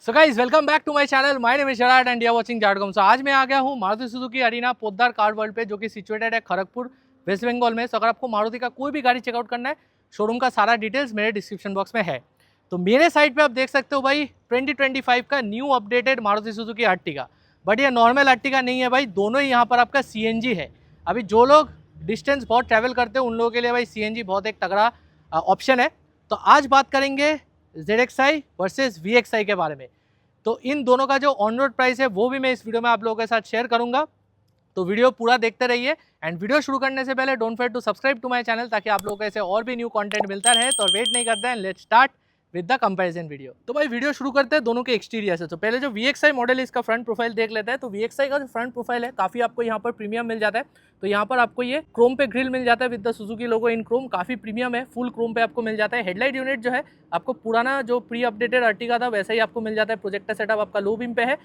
So guys welcome back to my channel. My name is Sharat and you are watching Jatcom. So आज मैं आ गया हूँ Maruti Suzuki Arena Poddar car world पे, जो कि सिचुएटेड है खड़गपुर वेस्ट बंगाल में। सो अगर आपको मारुति का कोई भी गाड़ी चेकआउट करना है, शोरूम का सारा डिटेल्स मेरे डिस्क्रिप्शन बॉक्स में है। तो मेरे साइड पे आप देख सकते हो भाई 2025 का new updated Maruti Suzuki Ertiga. But ये नॉर्मल अर्टिगा नहीं है भाई, दोनों ही यहाँ पर आपका CNG है। अभी जो लोग डिस्टेंस बहुत ट्रैवल करते हैं उन लोगों के लिए भाई CNG बहुत एक तगड़ा ऑप्शन है। तो आज बात करेंगे ZXi वर्सेस VXi के बारे में। तो इन दोनों का जो ऑन रोड प्राइस है वो भी मैं इस वीडियो में आप लोगों के साथ शेयर करूंगा। तो वीडियो पूरा देखते रहिए। एंड वीडियो शुरू करने से पहले don't forget to subscribe to my channel, ताकि आप लोगों को ऐसे और भी न्यू कंटेंट मिलता रहे। तो वेट नहीं करते हैं, let's start with the comparison video. तो भाई वीडियो शुरू करते हैं दोनों के एक्सटीरियर से। तो पहले जो VXi मॉडल है इसका फ्रंट प्रोफाइल देख लेते हैं। तो VXi का जो फ्रंट प्रोफाइल है काफ़ी आपको यहाँ पर प्रीमियम मिल जाता है। तो यहाँ पर आपको ये क्रोम पे ग्रिल मिल जाता है with the Suzuki logo in Chrome, काफ़ी प्रीमियम है, फुल क्रोम पे आपको मिल जाता है। हेडलाइट यूनिट जो है आपको पुराना जो प्री अपडेटेड अर्टिगा था वैसा ही आपको मिल जाता है। प्रोजेक्टर सेटअप आपका लो बीम पे है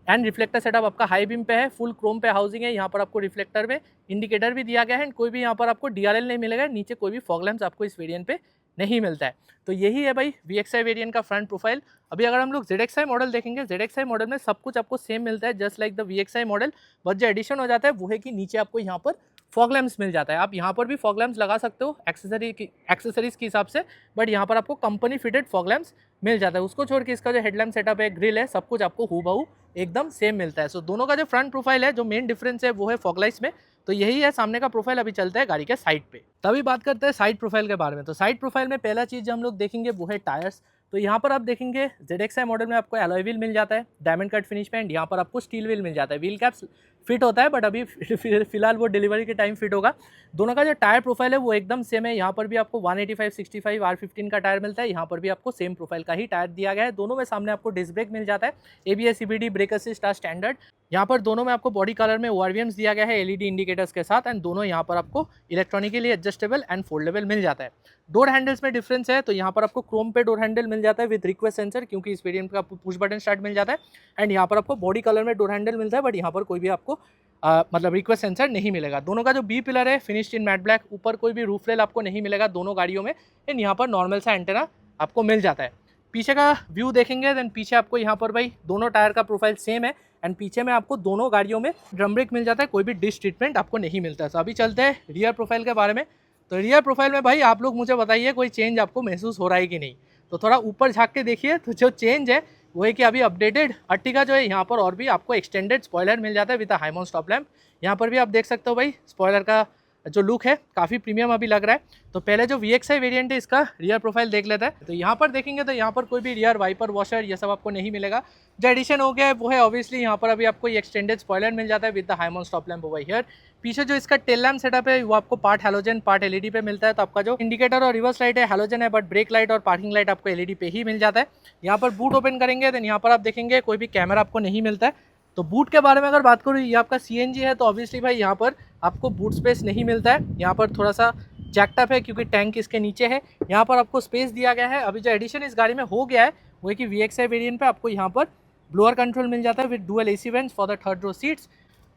एंड रिफ्लेक्टर सेटअप आपका हाई बीम पे है। फुल क्रोम पे हाउसिंग है। यहाँ पर आपको रिफ्लेक्टर में इंडिकेटर भी दिया गया है एंड कोई भी यहाँ पर आपको DRL नहीं मिलेगा। नीचे कोई भी फॉग लैंप्स आपको इस वेरिएंट पे नहीं मिलता है। तो यही है भाई VXi वेरिएंट का फ्रंट प्रोफाइल। अभी अगर हम लोग ZXi मॉडल देखेंगे, ZXi मॉडल में सब कुछ आपको सेम मिलता है just like the VXi model. But जो एडिशन हो जाता है वो है कि नीचे आपको यहाँ पर फॉग लैंप्स मिल जाता है। आप यहाँ पर भी फॉग लैंप्स लगा सकते हो एक्सेसरीज के हिसाब से, बट यहाँ पर आपको कंपनी फिटेड फॉग लैंप्स मिल जाता है। उसको छोड़ के इसका जो हेडलैम्प सेटअप है, ग्रिल है, सब कुछ आपको हूबहू एकदम सेम मिलता है। सो दोनों का जो फ्रंट प्रोफाइल है, जो मेन डिफरेंस है वो है फॉग लाइट्स में। तो यही है सामने का प्रोफाइल। अभी चलता है गाड़ी के साइड पे, तभी बात करते हैं साइड प्रोफाइल के बारे में। तो साइड प्रोफाइल में पहला चीज़ जो हम लोग देखेंगे वो है टायर्स। तो यहाँ पर आप देखेंगे ZXi मॉडल में आपको एलॉय व्हील मिल जाता है डायमंड कट फिनिश में, एंड यहाँ पर आपको स्टील व्हील मिल जाता है। व्हील कैप्स फिट होता है बट अभी फिलहाल वो डिलीवरी के टाइम फिट होगा। दोनों का जो टायर प्रोफाइल है वो एकदम सेम है। यहाँ पर भी आपको 185/65 R15 का टायर मिलता है। यहाँ पर भी आपको सेम प्रोफाइल का ही टायर दिया गया है। दोनों में सामने आपको डिस्क ब्रेक मिल जाता है, ABS CBD brake assist standard. यहाँ पर दोनों में आपको बॉडी कलर में ORVMs दिया गया है LED इंडिकेटर्स के साथ, एंड दोनों यहाँ पर आपको इलेक्ट्रॉनिकली एडजस्टेबल एंड फोल्डेबल मिल जाता है। डोर हैंडल्स में डिफरेंस है। तो यहाँ पर आपको क्रोम पे डोर हैंडल मिल जाता है विद रिक्वेस्ट सेंसर, क्योंकि इस वेरिएंट का पुश बटन स्टार्ट मिल जाता है। एंड यहाँ पर आपको बॉडी कलर में डोर हैंडल मिलता है, बट यहाँ पर कोई भी आपको मतलब रिक्वेस्ट सेंसर नहीं मिलेगा। दोनों का जो बी पिलर है फिनिश्ड इन मैट ब्लैक, ऊपर कोई भी रूफ रेल आपको नहीं मिलेगा दोनों गाड़ियों में। एंड यहाँ पर नॉर्मल सा एंटेना आपको मिल जाता है। पीछे का व्यू देखेंगे देन पीछे आपको यहाँ पर भाई दोनों टायर का प्रोफाइल सेम है, एंड पीछे में आपको दोनों गाड़ियों में ड्रम ब्रेक मिल जाता है, कोई भी डिस्क ट्रीटमेंट आपको नहीं मिलता है। तो अभी चलते हैं रियर प्रोफाइल के बारे में। तो रियर प्रोफाइल में भाई आप लोग मुझे बताइए कोई चेंज आपको महसूस हो रहा है कि नहीं। तो थोड़ा ऊपर झाँक के देखिए, तो जो चेंज है वो है कि अभी अपडेटेड अर्टिगा जो है यहाँ पर और भी आपको एक्सटेंडेड स्पॉयलर मिल जाता है with high mount stop lamp. यहाँ पर भी आप देख सकते हो भाई स्पॉयलर का जो लुक है काफ़ी प्रीमियम अभी लग रहा है। तो पहले जो VXi वेरिएंट है इसका रियर प्रोफाइल देख लेते हैं। तो यहाँ पर देखेंगे तो यहाँ पर कोई भी रियर वाइपर वॉशर ये सब आपको नहीं मिलेगा। जो एडिशन हो गया है वो है ऑब्वियसली यहाँ पर अभी आपको ये एक्सटेंडेड स्पॉयलर मिल जाता है with the high mount stop lamp over here. पीछे जो इसका टेल लैम्प सेटअप है वो आपको पार्ट हैलोजन पार्ट LED पे मिलता है। तो आपका जो इंडिकेटर और रिवर्स लाइट है हैलोजन है, बट ब्रेक लाइट और पार्किंग लाइट आपको LED पे ही मिल जाता है। यहाँ पर बूट ओपन करेंगे देन यहाँ पर आप देखेंगे कोई भी कैमरा आपको नहीं मिलता है। तो बूट के बारे में अगर बात करूँ, ये आपका CNG है तो ऑब्वियसली भाई यहाँ पर आपको बूट स्पेस नहीं मिलता है। यहाँ पर थोड़ा सा जैकटअप है क्योंकि टैंक इसके नीचे है। यहाँ पर आपको स्पेस दिया गया है। अभी जो एडिशन इस गाड़ी में हो गया है वो है कि VXi वेरिएंट पे आपको यहाँ पर ब्लोअर कंट्रोल मिल जाता है with dual AC vents for the third row seats.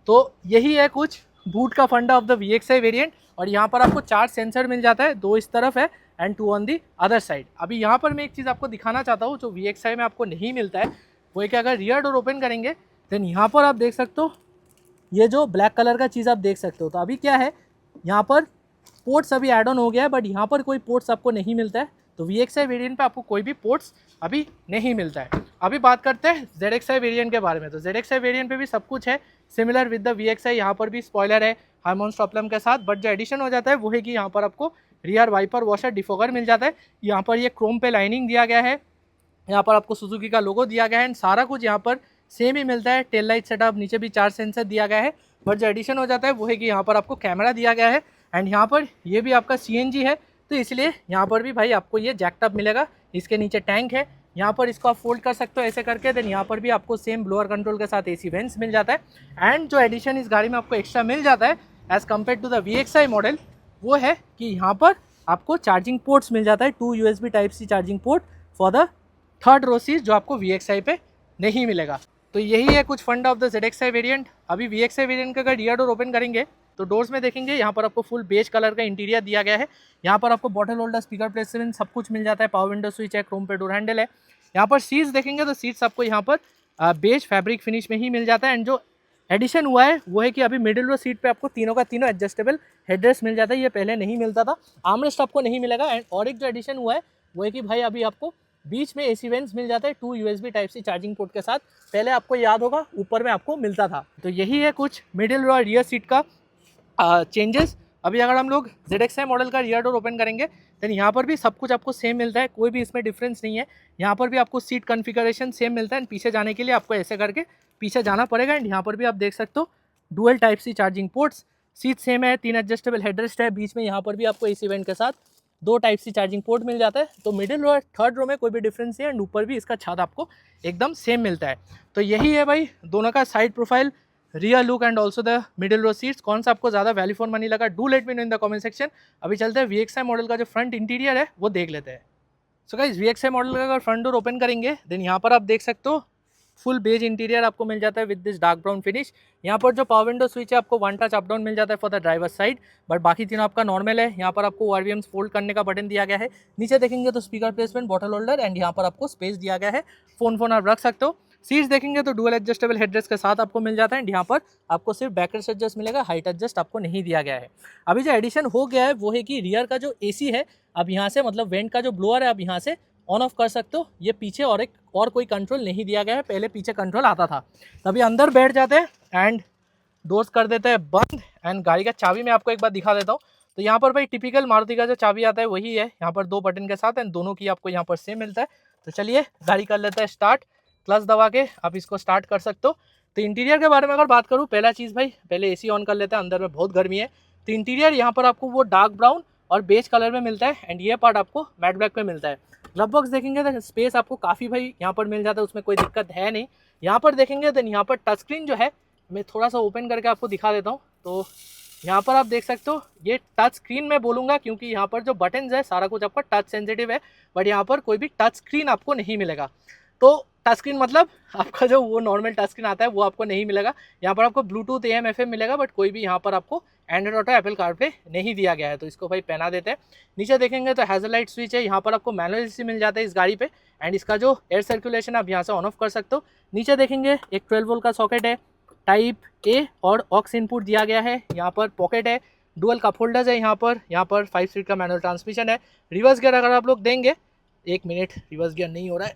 तो यही है कुछ बूट का फंडा ऑफ द VXi वेरिएंट। और यहाँ पर आपको 4 सेंसर मिल जाता है, 2 इस तरफ है and 2 on the other side. अभी यहाँ पर मैं एक चीज़ आपको दिखाना चाहता हूँ जो VXi में आपको नहीं मिलता है, वो है कि अगर रियर डोर ओपन करेंगे देन यहाँ पर आप देख सकते हो ये जो ब्लैक कलर का चीज़ आप देख सकते हो। तो अभी क्या है, यहाँ पर पोर्ट्स अभी ऐड ऑन हो गया है, बट यहाँ पर कोई पोर्ट्स आपको नहीं मिलता है। तो VXi वेरिएंट पे आपको कोई भी पोर्ट्स अभी नहीं मिलता है। अभी बात करते हैं ZXi वेरिएंट के बारे में। तो ZXi वेरिएंट पे भी सब कुछ है सिमिलर विद द VXi। यहाँ पर भी स्पॉयलर है हाई माउंट स्टॉप लैंप के साथ, बट जो एडिशन हो जाता है वो है कि यहाँ पर आपको रियर वाइपर वॉशर डिफोगर मिल जाता है। यहाँ पर ये क्रोम पे लाइनिंग दिया गया है, यहाँ पर आपको सुजुकी का लोगो दिया गया है एंड सारा कुछ यहाँ पर सेम ही मिलता है। टेल लाइट सेटअप, नीचे भी 4 सेंसर दिया गया है, बट जो एडिशन हो जाता है वो है कि यहाँ पर आपको कैमरा दिया गया है एंड यहाँ पर ये भी आपका CNG है। तो इसलिए यहाँ पर भी भाई आपको ये जैकटअप मिलेगा। इसके नीचे टैंक है, यहाँ पर इसको आप फोल्ड कर सकते हो ऐसे करके। देन यहाँ पर भी आपको सेम ब्लोअर कंट्रोल के साथ AC वेंट्स मिल जाता है। एंड जो एडिशन इस गाड़ी में आपको एक्स्ट्रा मिल जाता है as compare to the VXi model, वो है कि यहाँ पर आपको चार्जिंग पोर्ट्स मिल जाता है, 2 USB Type-C charging port for the third row seat, जो आपको VXi पे नहीं मिलेगा। तो यही है कुछ फंडा ऑफ द ZXi वेरिएंट। अभी VXi वेरिएंट का अगर रियर डोर ओपन करेंगे तो डोर्स में देखेंगे यहाँ पर आपको फुल बेज कलर का इंटीरियर दिया गया है। यहाँ पर आपको बॉटल होल्डर, स्पीकर प्लेसमेंट सब कुछ मिल जाता है। पावर विंडो स्विच है, क्रोम पे डोर हैंडल है। यहाँ पर सीट्स देखेंगे तो सीट्स आपको यहाँ पर बेज फैब्रिक फिनिश में ही मिल जाता है। एंड जो एडिशन हुआ है वो है कि अभी मिडिल रो सीट पे आपको तीनों का तीनों एडजस्टेबल हेडरेस्ट मिल जाता है, ये पहले नहीं मिलता था। आर्मरेस्ट आपको नहीं मिलेगा। एंड और एक जो एडिशन हुआ है वो है कि भाई अभी आपको बीच में AC वेंट्स मिल जाते हैं 2 USB type C charging port के साथ। पहले आपको याद होगा ऊपर में आपको मिलता था। तो यही है कुछ मिडिल रो और रियर सीट का चेंजेस। अभी अगर हम लोग ZXi मॉडल का रियर डोर ओपन करेंगे देन यहाँ पर भी सब कुछ आपको सेम मिलता है, कोई भी इसमें डिफरेंस नहीं है। यहाँ पर भी आपको सीट कॉन्फ़िगरेशन सेम मिलता है। एंड पीछे जाने के लिए आपको ऐसे करके पीछे जाना पड़ेगा। एंड यहाँ पर भी आप देख सकते हो dual type C charging ports, seat same है, 3 एडजस्टेबल हेडरेस्ट है, बीच में यहाँ पर भी आपको AC वेंट के साथ 2 टाइप सी चार्जिंग पोर्ट मिल जाता है। तो मिडिल रो और थर्ड रो में कोई भी डिफरेंस नहीं है। एंड ऊपर भी इसका छत आपको एकदम सेम मिलता है। तो यही है भाई दोनों का side profile, rear look and also the middle row seats. कौन सा आपको ज़्यादा वैल्यू फॉर मनी लगा, do let me know in the comment section. अभी चलते हैं VXi मॉडल का जो फ्रंट इंटीरियर है वो देख लेते हैं। सो गाइस VXi मॉडल का अगर फ्रंट डोर ओपन करेंगे देन यहाँ पर आप देख सकते हो फुल बेज इंटीरियर आपको मिल जाता है with this dark brown finish. यहाँ पर जो पावर विंडो स्विच है आपको 1 टच अप डाउन मिल जाता है for the driver side, but बाकी तीनों आपका नॉर्मल है। यहाँ पर आपको RVMs फोल्ड करने का बटन दिया गया है। नीचे देखेंगे तो speaker placement, bottle holder and यहाँ पर आपको स्पेस दिया गया है, फोन आप रख सकते हो। सीट्स देखेंगे तो डुअल एडजस्टेबल हेडरेस्ट के साथ आपको मिल जाता है। एंड यहाँ पर आपको सिर्फ बैकरेस्ट एडजस्ट मिलेगा, हाइट एडजस्ट आपको नहीं दिया गया है। अभी जो एडिशन हो गया है वो है कि रियर का जो AC है अब यहाँ से मतलब वेंट का जो ब्लोअर है आप यहाँ से ऑन ऑफ कर सकते हो। ये पीछे और कोई कंट्रोल नहीं दिया गया है, पहले पीछे कंट्रोल आता था। तभी अंदर बैठ जाते हैं एंड डोर्स कर देते हैं बंद। एंड गाड़ी का चाबी मैं आपको एक बार दिखा देता हूँ। तो यहाँ पर भाई टिपिकल मारुति का जो चाबी आता है वही है, यहाँ पर 2 बटन के साथ एंड दोनों की आपको यहाँ पर सेम मिलता है। तो चलिए गाड़ी कर लेते हैं स्टार्ट, क्लच दबा के आप इसको स्टार्ट कर सकते हो। तो इंटीरियर के बारे में अगर बात करूँ, पहला चीज़ भाई पहले AC ऑन कर लेते हैं, अंदर में बहुत गर्मी है। तो इंटीरियर यहाँ पर आपको वो डार्क ब्राउन और बेज कलर में मिलता है एंड ये पार्ट आपको मैट ब्लैक में मिलता है। ग्लव बॉक्स देखेंगे तो स्पेस आपको काफ़ी भाई यहाँ पर मिल जाता है, उसमें कोई दिक्कत है नहीं। यहाँ पर देखेंगे तो यहाँ पर टच स्क्रीन जो है मैं थोड़ा सा ओपन करके आपको दिखा देता हूँ। तो यहाँ पर आप देख सकते हो ये टच स्क्रीन मैं बोलूँगा क्योंकि यहाँ पर जो बटन्स है सारा कुछ आपका टच सेंसिटिव है, बट यहाँ पर कोई भी टच स्क्रीन आपको नहीं मिलेगा। तो टच स्क्रीन मतलब आपका जो वो नॉर्मल टच स्क्रीन आता है वो आपको नहीं मिलेगा। यहाँ पर आपको ब्लूटूथ AM FM मिलेगा, बट कोई भी यहाँ पर आपको एंड्रॉइड ऑटो एप्पल कारप्ले नहीं दिया गया है। तो इसको भाई पहना देते हैं। नीचे देखेंगे तो हैजलाइट स्विच है, यहाँ पर आपको मैनुअल AC मिल जाता है इस गाड़ी पे। एंड इसका जो एयर सर्कुलेशन आप यहाँ से ऑन ऑफ कर सकते हो। नीचे देखेंगे एक 12 वोल्ट का सॉकेट है, टाइप A और ऑक्स इनपुट दिया गया है। यहाँ पर पॉकेट है, डुअल कप होल्डर्स है यहाँ पर 5 स्पीड का मैनुअल ट्रांसमिशन है। रिवर्स गियर अगर आप लोग देंगे, 1 मिनट रिवर्स गियर नहीं हो रहा है,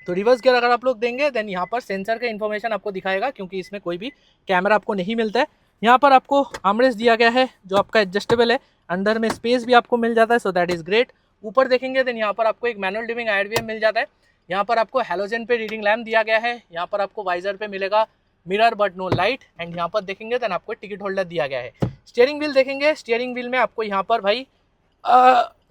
तो रिवर्स गियर अगर आप लोग देंगे देन यहाँ पर सेंसर का इन्फॉर्मेशन आपको दिखाएगा क्योंकि इसमें कोई भी कैमरा आपको नहीं मिलता है। यहाँ पर आपको आर्मरेस्ट दिया गया है जो आपका एडजस्टेबल है, अंदर में स्पेस भी आपको मिल जाता है, सो दैट इज़ ग्रेट। ऊपर देखेंगे देन यहाँ पर आपको एक मैनुअल डिमिंग IRVM मिल जाता है। यहाँ पर आपको हेलोजन पे रीडिंग लैम्प दिया गया है। यहाँ पर आपको वाइजर पे मिलेगा mirror but no light. And यहाँ पर देखेंगे देन आपको टिकट होल्डर दिया गया है। स्टीयरिंग व्हील देखेंगे, स्टीयरिंग व्हील में आपको यहाँ पर भाई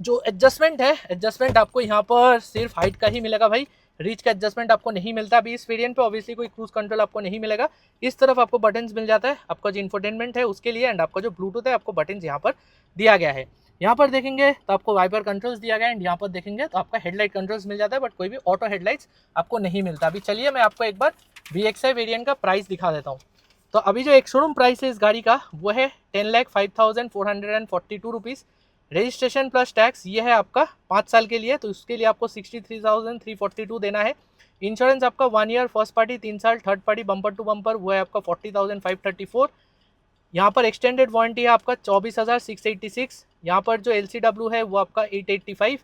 जो एडजस्टमेंट है, एडजस्टमेंट आपको यहाँ पर सिर्फ हाइट का ही मिलेगा भाई, रीच का एडजस्टमेंट आपको नहीं मिलता। अभी इस वेरिएंट पे ऑब्वियसली कोई क्रूज कंट्रोल आपको नहीं मिलेगा। इस तरफ आपको बटन्स मिल जाता है आपका जो इंफोटेनमेंट है उसके लिए, एंड आपका जो ब्लूटूथ है आपको बटन्स यहाँ पर दिया गया है। यहाँ पर देखेंगे तो आपको वाइपर कंट्रोल्स दिया गया है एंड यहाँ पर देखेंगे तो आपका हेडलाइट कंट्रोल्स मिल जाता है, बट कोई भी ऑटो हेडलाइट्स आपको नहीं मिलता। अभी चलिए मैं आपको एक बार VXi वेरिएंट का प्राइस दिखा देता हूँ। तो अभी जो एक शोरूम प्राइस है इस गाड़ी का वो है 10,05,442 रुपीज़। रजिस्ट्रेशन प्लस टैक्स ये है आपका 5 साल के लिए, तो उसके लिए आपको 63,342 देना है। इंश्योरेंस आपका 1 ईयर, फर्स्ट पार्टी 3 साल, third party bumper to bumper वो है आपका 40,534। यहाँ पर एक्सटेंडेड वारंटी है आपका 24,686। यहाँ पर जो LCW है वो आपका 885।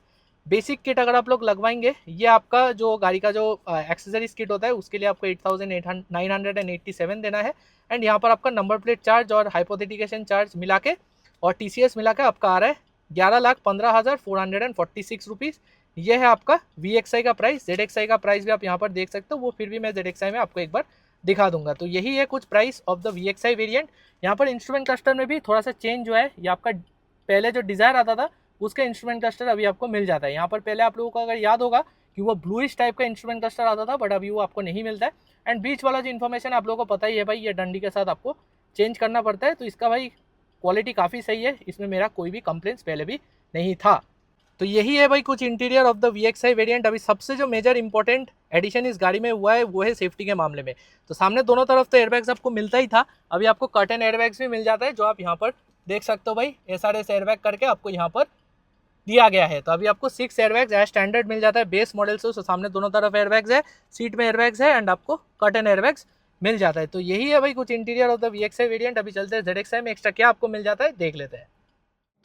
बेसिक किट अगर आप लोग लगवाएंगे, ये आपका जो गाड़ी का जो एक्सेसरीज किट होता है उसके लिए आपको 8,987 देना है। एंड यहाँ पर आपका नंबर प्लेट चार्ज और हाइपोथेटिकेशन चार्ज मिला के और TCS मिला के आपका आ रहा है 11,15,446 रुपीज़। ये है आपका VXi का प्राइस। ZXi का प्राइस भी आप यहाँ पर देख सकते हो, वो फिर भी मैं ZXi में आपको एक बार दिखा दूंगा। तो यही है कुछ price of the VXi variant. यहाँ पर इंस्ट्रूमेंट क्लस्टर में भी थोड़ा सा चेंज हुआ है। ये आपका पहले जो डिज़ायर आता था उसका इंस्ट्रूमेंट क्लस्टर अभी आपको मिल जाता है। यहाँ पर पहले आप लोगों को अगर याद होगा कि वो ब्लूइश टाइप का इंस्ट्रूमेंट क्लस्टर आता था, बट अभी वो आपको नहीं मिलता है। एंड बीच वाला जो इन्फॉर्मेशन आप लोगों को पता ही है भाई, ये डंडी के साथ आपको चेंज करना पड़ता है। तो इसका भाई क्वालिटी काफ़ी सही है, इसमें मेरा कोई भी कंप्लेंट्स पहले भी नहीं था। तो यही है भाई कुछ interior of the VXi variant. अभी सबसे जो मेजर इंपॉर्टेंट एडिशन इस गाड़ी में हुआ है वो है सेफ्टी के मामले में। तो सामने दोनों तरफ तो एयरबैग्स आपको मिलता ही था, अभी आपको कर्टन एयरबैग्स भी मिल जाता है जो आप यहाँ पर देख सकते हो भाई। SRS एयरबैग करके आपको यहाँ पर दिया गया है। तो अभी आपको 6 एयरबैग्स एज स्टैंडर्ड मिल जाता है बेस मॉडल से। सामने दोनों तरफ एयरबैग्स है, सीट में एयरबैग्स है एंड आपको कर्टन एयरबैग्स मिल जाता है। तो यही है भाई कुछ interior of the VXi variant. अभी चलते हैं ZXi में एक्स्ट्रा क्या आपको मिल जाता है देख लेते हैं।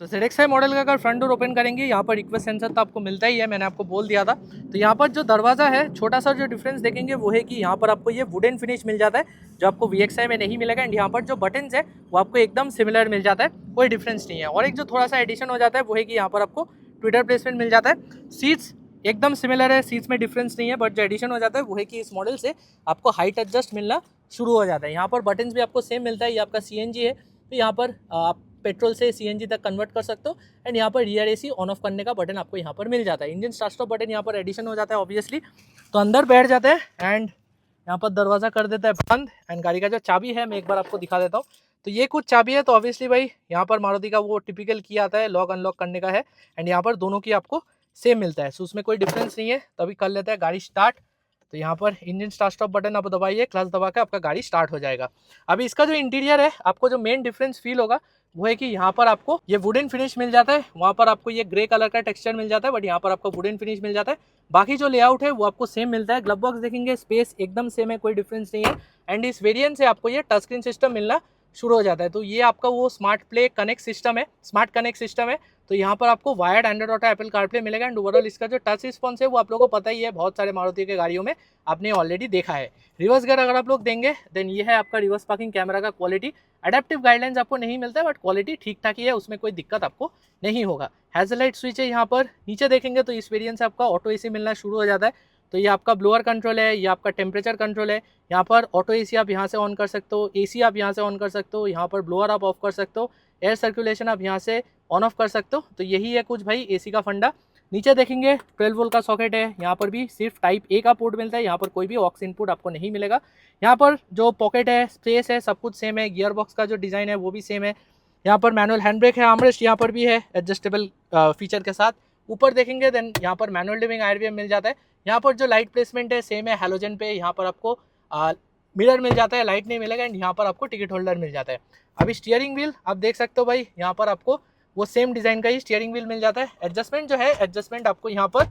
तो ZXi मॉडल का अगर फ्रंट डोर ओपन करेंगे, यहाँ पर रिक्वेस्ट सेंसर तो आपको मिलता ही है, मैंने आपको बोल दिया था। तो यहाँ पर जो दरवाज़ा है, छोटा सा जो डिफरेंस देखेंगे वो है कि यहाँ पर आपको ये वुडन फिनिश मिल जाता है जो आपको VXi में नहीं मिलेगा। एंड यहाँ पर जो बटन्स है वो आपको एकदम सिमिलर मिल जाता है, कोई डिफरेंस नहीं है। और एक जो थोड़ा सा एडिशन हो जाता है वो है कि यहाँ पर आपको ट्विटर प्लेसमेंट मिल जाता है। सीट्स एकदम सिमिलर है, सीट्स में डिफरेंस नहीं है, बट जो एडिशन हो जाता है वो है कि इस मॉडल से आपको हाइट एडजस्ट मिलना शुरू हो जाता है। यहाँ पर बटन्स भी आपको सेम मिलता है। ये आपका CNG है, तो यहाँ पर आप पेट्रोल से CNG तक कन्वर्ट कर सकते हो। एंड यहाँ पर रियर AC ऑन ऑफ करने का बटन आपको यहाँ पर मिल जाता है। इंजन स्टार्ट स्टॉप बटन यहाँ पर एडिशन हो जाता है ऑब्वियसली। तो अंदर बैठ जाते हैं एंड यहाँ पर दरवाज़ा कर देता है बंद। एंड गाड़ी का जो चाबी है मैं एक बार आपको दिखा देता हूँ। तो ये कुछ चाबी है, तो ऑब्वियसली भाई यहाँ पर मारुति का वो टिपिकल की आता है, लॉक अनलॉक करने का है। एंड यहाँ पर दोनों की आपको सेम मिलता है, सो उसमें कोई डिफरेंस नहीं है। तो अभी कर लेते हैं गाड़ी स्टार्ट। तो यहाँ पर इंजन स्टार्ट स्टॉप बटन आप दबाइए, क्लच दबा के आपका गाड़ी स्टार्ट हो जाएगा। अभी इसका जो इंटीरियर है, आपको जो मेन डिफरेंस फील होगा वो है कि यहाँ पर आपको ये वुडन फिनिश मिल जाता है, वहाँ पर आपको ये ग्रे कलर का टेक्सचर मिल जाता है, बट यहाँ पर आपको वुडन फिनिश मिल जाता है। बाकी जो लेआउट है वो आपको सेम मिलता है। ग्लव बॉक्स देखेंगे, स्पेस एकदम सेम है, कोई डिफरेंस नहीं है। एंड इस वेरिएंट से आपको ये टच स्क्रीन सिस्टम मिलना शुरू हो जाता है। तो ये आपका वो स्मार्ट प्ले कनेक्ट सिस्टम है, स्मार्ट कनेक्ट सिस्टम है। तो यहाँ पर आपको wired Android auto Apple CarPlay मिलेगा। एंड ओवरऑल इसका जो टच रिस्पॉन्स है वो आप लोगों को पता ही है, बहुत सारे मारुति के गाड़ियों में आपने ऑलरेडी देखा है। रिवर्स गियर अगर आप लोग देंगे देन ये है आपका रिवर्स पार्किंग कैमरा का क्वालिटी। एडेप्टिव गाइडलाइंस आपको नहीं मिलता है, बट क्वालिटी ठीक ठाक ही है, उसमें कोई दिक्कत आपको नहीं होगा। हैजलाइट स्विच है यहाँ पर। नीचे देखेंगे तो इस वेरिएंट से आपका ऑटो AC मिलना शुरू हो जाता है। तो ये आपका ब्लोअर कंट्रोल है, ये आपका टेम्परेचर कंट्रोल है। यहाँ पर ऑटो AC आप यहाँ से ऑन कर सकते हो, AC आप यहाँ से ऑन कर सकते हो, यहाँ पर ब्लोअर आप ऑफ कर सकते हो, एयर सर्कुलेशन आप यहाँ से ऑन ऑफ कर सकते हो। तो यही है कुछ भाई AC का फंडा। नीचे देखेंगे 12 वोल्ट का सॉकेट है, यहाँ पर भी सिर्फ टाइप A का पोर्ट मिलता है, यहाँ पर कोई भी ऑक्स इनपुट आपको नहीं मिलेगा। यहाँ पर जो पॉकेट है, स्पेस है, सब कुछ सेम है। गियर बॉक्स का जो डिज़ाइन है वो भी सेम है। यहाँ पर मैनुअल हैंड ब्रेक है, आर्मरेस्ट यहाँ पर भी है एडजस्टेबल फीचर के साथ। ऊपर देखेंगे देन यहाँ पर मैनुअल डिमिंग IRVM मिल जाता है। यहाँ पर जो लाइट प्लेसमेंट है सेम है हैलोजन पे। यहाँ पर आपको मिरर मिल जाता है, लाइट नहीं मिलेगा। एंड यहाँ पर आपको टिकट होल्डर मिल जाता है। अभी स्टीयरिंग व्हील आप देख सकते हो भाई, यहाँ पर आपको वो सेम डिज़ाइन का ही स्टीयरिंग व्हील मिल जाता है। एडजस्टमेंट जो है, एडजस्टमेंट आपको यहाँ पर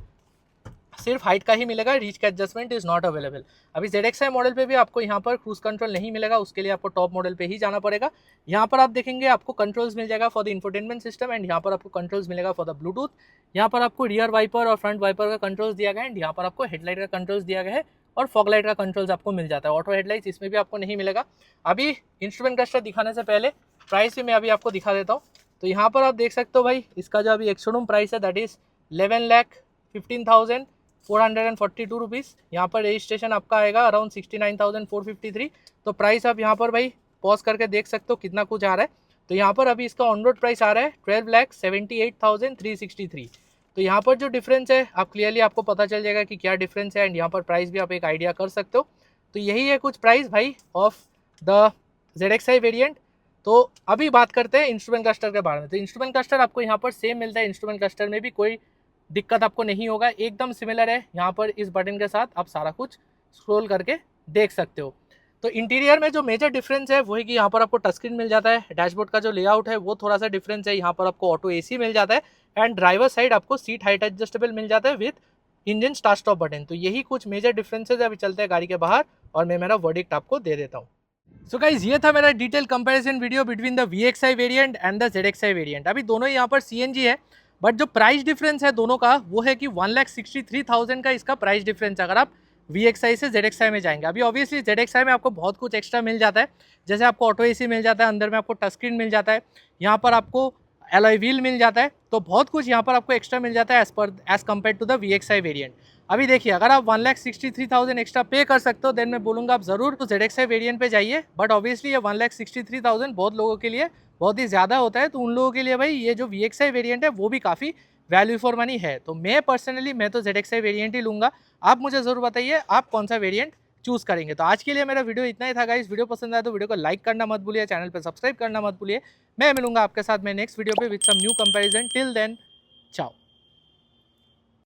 सिर्फ हाइट का ही मिलेगा, रीच का एडजस्टमेंट इज नॉट अवेलेबल। अभी ZXi मॉडल पे भी आपको यहाँ पर क्रूज कंट्रोल नहीं मिलेगा, उसके लिए आपको टॉप मॉडल पे ही जाना पड़ेगा। यहाँ पर आप देखेंगे आपको कंट्रोल्स मिल जाएगा for the infotainment system. And यहाँ पर आपको कंट्रोल्स मिलेगा फॉर द ब्लूटूथ। यहाँ पर आपको रियर वाइपर और फ्रंट वाइपर का कंट्रोल्स दिया गया है। एंड यहाँ पर आपको हेडलाइट का कंट्रोल्स दिया गया है और फॉग लाइट का कंट्रोल्स आपको मिल जाता है। ऑटो हेडलाइट्स इसमें भी आपको नहीं मिलेगा। अभी इंस्ट्रूमेंट क्लस्टर दिखाने से पहले प्राइस भी मैं अभी आपको दिखा देता हूँ। तो यहाँ पर आप देख सकते हो भाई, इसका जो अभी एक्स शोरूम प्राइस है दैट इज़ 11,15,442 रुपीज़। यहाँ पर रजिस्ट्रेशन आपका आएगा अराउंड 69,453। तो प्राइस आप यहाँ पर भाई पॉज करके देख सकते हो कितना कुछ आ रहा है। तो यहाँ पर अभी इसका ऑन रोड प्राइस आ रहा है 12,78,363। तो यहाँ पर जो डिफरेंस है आप क्लियरली आपको पता चल जाएगा कि क्या डिफरेंस है। एंड यहाँ पर प्राइस भी आप एक आइडिया कर सकते हो। तो यही है कुछ प्राइस भाई ऑफ द ZXi वेरिएंट। तो अभी बात करते हैं इंस्ट्रूमेंट क्लस्टर के बारे में। तो इंस्ट्रूमेंट क्लस्टर आपको यहाँ पर सेम मिलता है। इंस्ट्रूमेंट क्लस्टर में भी कोई दिक्कत आपको नहीं होगा, एकदम सिमिलर है। यहाँ पर इस बटन के साथ आप सारा कुछ स्क्रॉल करके देख सकते हो। तो इंटीरियर में जो मेजर डिफरेंस है वो है कि यहाँ पर आपको टच स्क्रीन मिल जाता है। डैशबोर्ड का जो लेआउट है वो थोड़ा सा डिफरेंस है। यहाँ पर आपको ऑटो AC मिल जाता है। एंड ड्राइवर साइड आपको सीट हाइट एडजस्टेबल मिल जाता है with engine start stop button. तो यही कुछ मेजर डिफरेंसेज है। अभी चलते हैं गाड़ी के बाहर और मैं मेरा वर्डिक्ट आपको दे देता हूँ। सो गाइज ये था मेरा detail comparison video between the VXi variant and the ZXi variant. अभी दोनों ही यहाँ पर CNG है, बट जो प्राइस डिफरेंस है दोनों का वो है कि 1,63,000 का इसका प्राइस डिफरेंस है अगर आप VXi से ZXi में जाएंगे। अभी ऑब्वियसली ZXi में आपको बहुत कुछ एक्स्ट्रा मिल जाता है, जैसे आपको ऑटो AC मिल जाता है, अंदर में आपको टच स्क्रीन मिल जाता है, यहाँ पर आपको एलॉय व्हील मिल जाता है। तो बहुत कुछ यहाँ पर आपको एक्स्ट्रा मिल जाता है as compare to the VXi variant. अभी देखिए अगर आप 1,63,000 एक्स्ट्रा पे कर सकते हो देन मैं बोलूँगा आप ज़रूर तो ZXi वेरिएंट पे जाइए। बट ऑब्वियसली ये 1,63,000 बहुत लोगों के लिए बहुत ही ज़्यादा होता है। तो उन लोगों के लिए भाई ये जो VXi वेरिएंट है वो भी काफ़ी वैल्यू फॉर मनी है। तो मैं पर्सनली मैं तो ZXi वेरिएंट ही लूँगा। आप मुझे ज़रूर बताइए आप कौन सा वेरिएंट चूज़ करेंगे। तो आज के लिए मेरा वीडियो इतना ही था गाइस। वीडियो पसंद आया तो वीडियो को लाइक करना मत भूलिए, चैनल पर सब्सक्राइब करना मत भूलिए। मैं मिलूंगा आपके साथ मैं नेक्स्ट वीडियो पे with some new comparison. Till then चाओ।